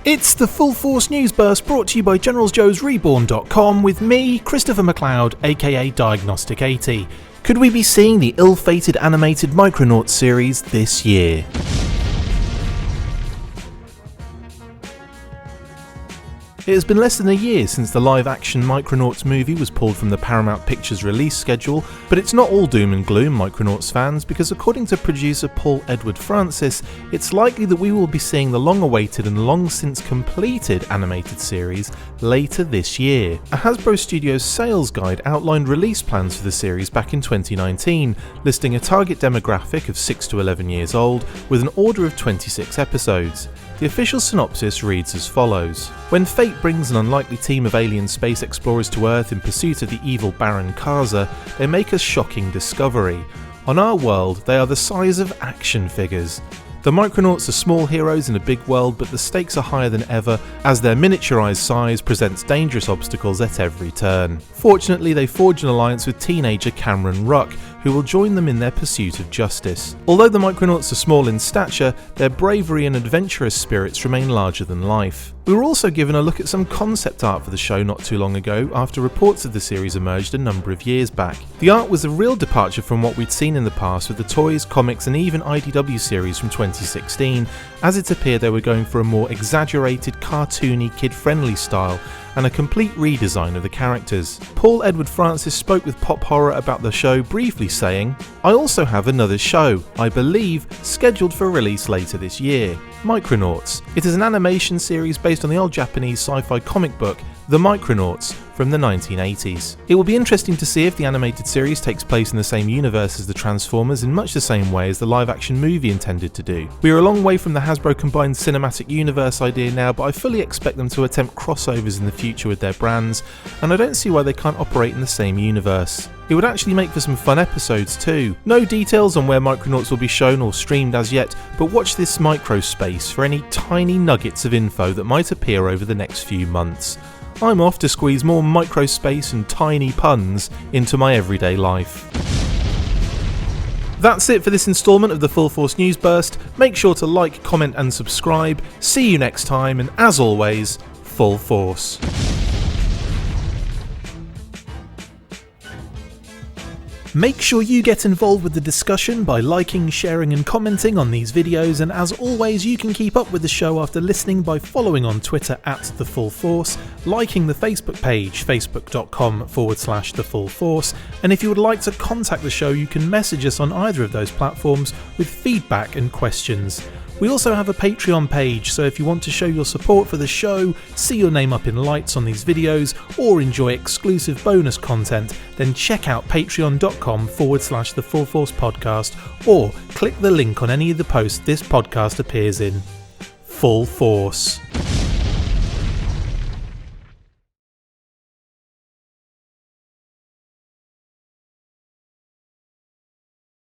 It's the Full Force News Burst brought to you by GeneralsJoes Reborn.com with me, Christopher McLeod AKA Diagnostic 80. Could we be seeing the ill-fated animated Micronauts series this year? It has been less than a year since the live-action Micronauts movie was pulled from the Paramount Pictures release schedule, but it's not all doom and gloom, Micronauts fans, because according to producer Paul Edward Francis, it's likely that we will be seeing the long-awaited and long-since completed animated series later this year. A Hasbro Studios sales guide outlined release plans for the series back in 2019, listing a target demographic of 6 to 11 years old, with an order of 26 episodes. The official synopsis reads as follows. When fate brings an unlikely team of alien space explorers to Earth in pursuit of the evil Baron Karza, they make a shocking discovery. On our world, they are the size of action figures. The Micronauts are small heroes in a big world, but the stakes are higher than ever as their miniaturized size presents dangerous obstacles at every turn. Fortunately, they forge an alliance with teenager Cameron Ruck, who will join them in their pursuit of justice. Although the Micronauts are small in stature, their bravery and adventurous spirits remain larger than life. We were also given a look at some concept art for the show not too long ago after reports of the series emerged a number of years back. The art was a real departure from what we'd seen in the past with the toys, comics and even IDW series from 2016, as it appeared they were going for a more exaggerated, cartoony, kid-friendly style and a complete redesign of the characters. Paul Edward Francis spoke with PopHorror about the show, briefly saying, "I also have another show, I believe, scheduled for release later this year, Micronauts. It is an animation series based on the old Japanese sci-fi comic book, The Micronauts, from the 1980s. It will be interesting to see if the animated series takes place in the same universe as the Transformers in much the same way as the live-action movie intended to do. We are a long way from the Hasbro combined cinematic universe idea now, but I fully expect them to attempt crossovers in the future with their brands, and I don't see why they can't operate in the same universe. It would actually make for some fun episodes too. No details on where Micronauts will be shown or streamed as yet, but watch this microspace for any tiny nuggets of info that might appear over the next few months. I'm off to squeeze more microspace and tiny puns into my everyday life. That's it for this instalment of the Full Force News Burst. Make sure to like, comment and subscribe. See you next time, and as always, Full Force. Make sure you get involved with the discussion by liking, sharing and commenting on these videos, and as always you can keep up with the show after listening by following on Twitter @TheFullForce, liking the Facebook page facebook.com/TheFullForce, and if you would like to contact the show you can message us on either of those platforms with feedback and questions. We also have a Patreon page, so if you want to show your support for the show, see your name up in lights on these videos, or enjoy exclusive bonus content, then check out patreon.com/TheFullForce podcast, or click the link on any of the posts this podcast appears in. Full Force.